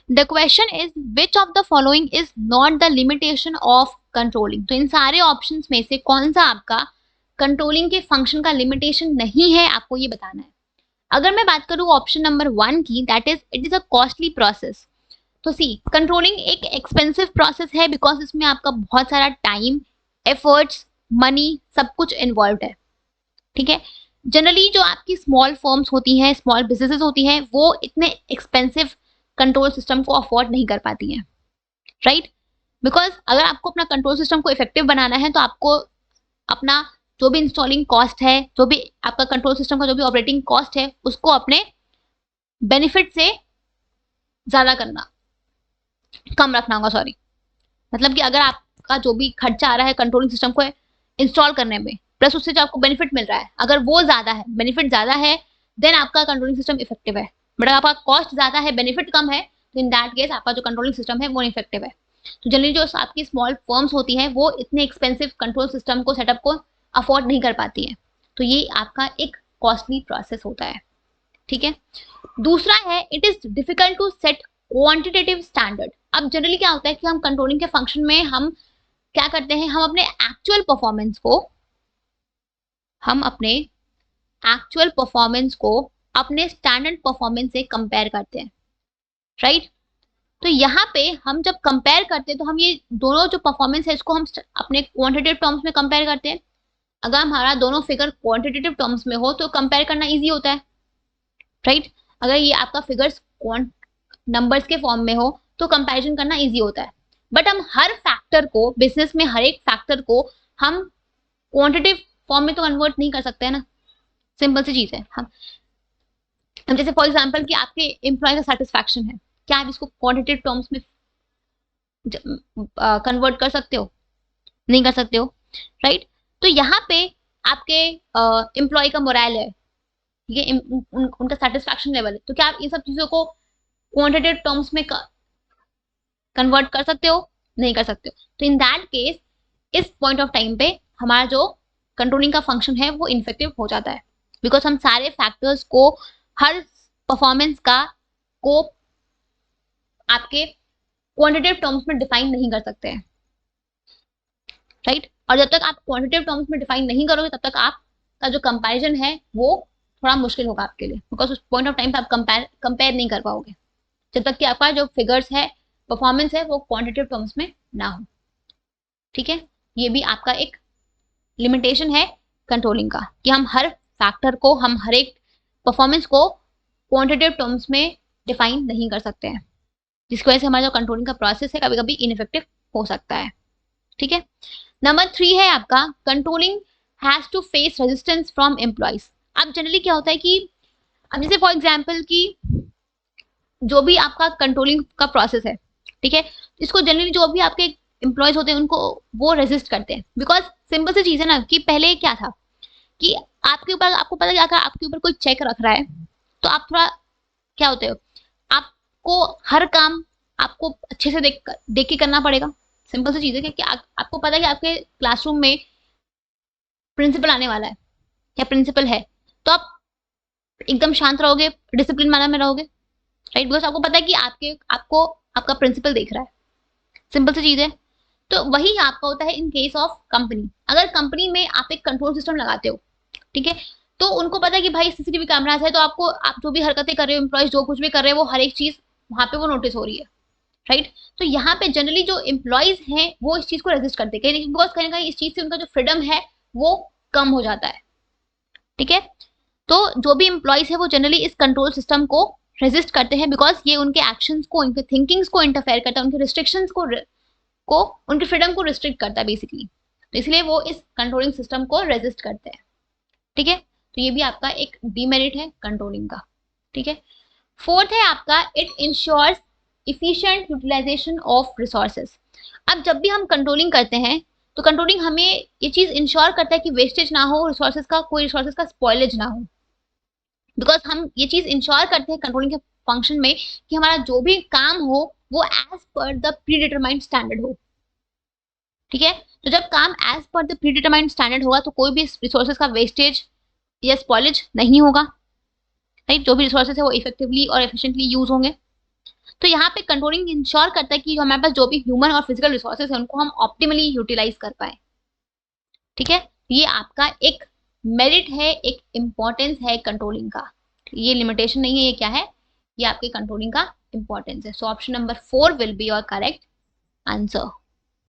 The question is which of the following is not the limitation of controlling. तो इन सारे options में से कौन सा आपका कंट्रोलिंग के फंक्शन का लिमिटेशन नहीं है, आपको ये बताना है। अगर मैं बात करूं ऑप्शन नंबर 1 की, that is it is a costly process. तो सी, कंट्रोलिंग एक एक्सपेंसिव प्रोसेस है बिकॉज इसमें आपका बहुत सारा टाइम, एफर्ट्स, मनी सब कुछ इन्वॉल्व है। ठीक है, जनरली जो आपकी स्मॉल फर्म्स होती हैं, स्मॉल बिजनेसेस होती हैं, वो इतने एक्सपेंसिव कंट्रोल सिस्टम को अफोर्ड नहीं कर पाती हैं, राइट? बिकॉज अगर आपको अपना कंट्रोल सिस्टम को इफेक्टिव बनाना है तो आपको अपना जो भी इंस्टॉलिंग कॉस्ट है, जो भी आपका कंट्रोल सिस्टम का जो भी ऑपरेटिंग कॉस्ट है, उसको अपने बेनिफिट से ज्यादा करना, कम रखना होगा, सॉरी। मतलब कि अगर आपका जो भी खर्चा आ रहा है कंट्रोलिंग सिस्टम को इंस्टॉल करने में, प्लस उससे जो आपको बेनिफिट मिल रहा है, अगर वो ज्यादा है, बेनिफिट ज्यादा है, देन आपका कंट्रोलिंग सिस्टम इफेक्टिव है। बट अगर आपका कॉस्ट ज्यादा है, बेनिफिट कम है, तो इन दैट केस आपका जो कंट्रोलिंग सिस्टम है वो इफेक्टिव है। तो जनरली जो आपकी स्मॉल फर्म्स होती हैं वो इतने एक्सपेंसिव कंट्रोल सिस्टम को, सेटअप को अफोर्ड नहीं कर पाती है, तो ये आपका एक कॉस्टली प्रोसेस होता है। ठीक है, दूसरा है it is difficult to set quantitative standard. अब जनरली क्या होता है कि हम कंट्रोलिंग के फंक्शन में हम क्या करते हैं, हम अपने एक्चुअल परफॉर्मेंस को अपने स्टैंडर्ड परफॉर्मेंस से कंपेयर करते हैं, राइट? तो यहाँ पे हम जब कंपेयर करते हैं तो हम ये दोनों जो परफॉर्मेंस है इसको हम अपने क्वांटिटेटिव टर्म्स में कंपेयर करते हैं। अगर हमारा दोनों फिगर क्वांटिटेटिव टर्म्स में हो तो कंपेयर करना इजी होता है, राइट? अगर ये आपका फिगर्स नंबर्स के फॉर्म में हो तो कंपैरिजन करना इजी होता है। बट हम हर फैक्टर को, बिजनेस में हर एक फैक्टर को हम क्वांटिटेटिव फॉर्म में तो कन्वर्ट नहीं कर सकते हैं ना। सिंपल सी चीज है। हम जैसे फॉर एग्जांपल कि आपके एम्प्लॉय का सेटिस्फैक्शन है, क्या आप इसको क्वांटिटेटिव टर्म्स में कन्वर्ट कर सकते हो? नहीं कर सकते हो, राइट? तो यहाँ पे आपके एम्प्लॉय का मोरल है, ठीक है, उनका सेटिस्फैक्शन लेवल है, तो क्या आप इन सब चीजों को क्वांटिटेटिव टर्म्स में कन्वर्ट कर सकते हो? नहीं कर सकते हो। तो इन दैट केस इस पॉइंट ऑफ टाइम पे हमारा जो कंट्रोलिंग का फंक्शन है वो इनफेक्टिव हो जाता है, बिकॉज हम सारे फैक्टर्स को, हर परफॉर्मेंस का को आपके क्वांटिटेटिव टर्म्स में डिफाइन नहीं कर सकते हैं, राइट? और जब तक आप क्वांटिटेटिव टर्म्स में डिफाइन नहीं करोगे तब तक आपका जो कंपैरिजन है वो थोड़ा मुश्किल होगा आपके लिए, बिकॉज उस पॉइंट ऑफ टाइम पे आप कंपेयर नहीं कर पाओगे जब तक कि आपका जो फिगर्स है, परफॉर्मेंस है, वो क्वांटिटेटिव टर्म्स में ना हो। ठीक है, ये भी आपका एक लिमिटेशन है कंट्रोलिंग का, कि हम हर फैक्टर को, हम हर एक परफॉर्मेंस को क्वांटिटेटिव टर्म्स में डिफाइन नहीं कर सकते हैं, जिसकी वजह से हमारा जो कंट्रोलिंग का प्रोसेस है कभी कभी इनइफेक्टिव हो सकता है। ठीक है, नंबर 3 है आपका controlling has to face resistance from employees. अब जनरली क्या होता है कि अब जैसे फॉर एग्जांपल कि जो भी आपका कंट्रोलिंग का प्रोसेस है, ठीक है, इसको जनरली जो भी आपके एम्प्लॉयज होते हैं उनको वो रेजिस्ट करते हैं, बिकॉज सिंपल सी चीज है ना कि पहले क्या था कि आपके ऊपर, आपको पता है अगर आपके ऊपर कोई चेक रख रहा है तो आप थोड़ा क्या होते हो, आपको हर काम आपको अच्छे से देख के करना पड़ेगा। सिंपल सी चीज है कि आपको पता है कि आपके क्लासरूम में प्रिंसिपल आने वाला है या प्रिंसिपल है, तो आप एकदम शांत रहोगे, डिसिप्लिन मैनर में रहोगे, राइट? बिकॉज आपको पता है कि आपको आपका प्रिंसिपल देख रहा है। सिंपल सी चीज है। तो वही आपका होता है इन केस ऑफ कंपनी। अगर कंपनी में आप एक कंट्रोल सिस्टम लगाते हो, ठीक है, तो उनको पता है कि भाई सीसीटीवी कैमरास है, तो आपको, आप जो भी हरकतें कर रहे हो, एम्प्लॉयज जो कुछ भी कर रहे हैं, वो हर एक चीज वहां पे वो नोटिस हो रही है, राइट? तो यहाँ पे जनरली जो एम्प्लॉयज हैं वो इस चीज को रेजिस्ट करते हैं, बिकॉज कहीं ना कहीं इस चीज से उनका जो फ्रीडम है वो कम हो जाता है। ठीक है, तो जो भी एम्प्लॉयज है वो जनरली इस कंट्रोल सिस्टम को रेजिस्ट करते हैं, बिकॉज ये उनके एक्शंस को, उनके थिंकिंग्स को इंटरफेयर करता है, उनके रिस्ट्रिक्शंस को उनके फ्रीडम को रिस्ट्रिक्ट करता है बेसिकली, तो इसलिए वो इस कंट्रोलिंग सिस्टम को रेजिस्ट करते हैं। ठीक है, तो ये भी आपका एक डीमेरिट है कंट्रोलिंग का। ठीक है, फोर्थ है आपका it ensures efficient utilization of resources. अब जब भी हम कंट्रोलिंग करते हैं तो कंट्रोलिंग हमें ये चीज इंश्योर करता है कि वेस्टेज ना हो, रिसोर्सेज का, कोई रिसोर्सेज का स्पॉइलेज ना हो, बिकॉज हम ये चीज इंश्योर करते हैं कंट्रोलिंग के फंक्शन में कि हमारा जो भी काम हो वो as per the pre determined standard हो। ठीक है, तो जब काम as per the pre determined standard होगा तो कोई भी रिसोर्सेज का वेस्टेज या स्पॉइलेज नहीं होगा, राइट? जो भी रिसोर्सेज है वो इफेक्टिवली और एफिशिएंटली यूज होंगे। तो यहाँ पे कंट्रोलिंग इंश्योर करता है कि हमारे पास जो भी ह्यूमन और फिजिकल रिसोर्सेज है उनको हम ऑप्टिमली यूटिलाइज कर पाए। ठीक है, ये आपका एक मेरिट है, एक इंपॉर्टेंस है कंट्रोलिंग का, ये लिमिटेशन नहीं है, ये क्या है, ये आपके कंट्रोलिंग का इंपॉर्टेंस है। So option number 4 will be your correct answer.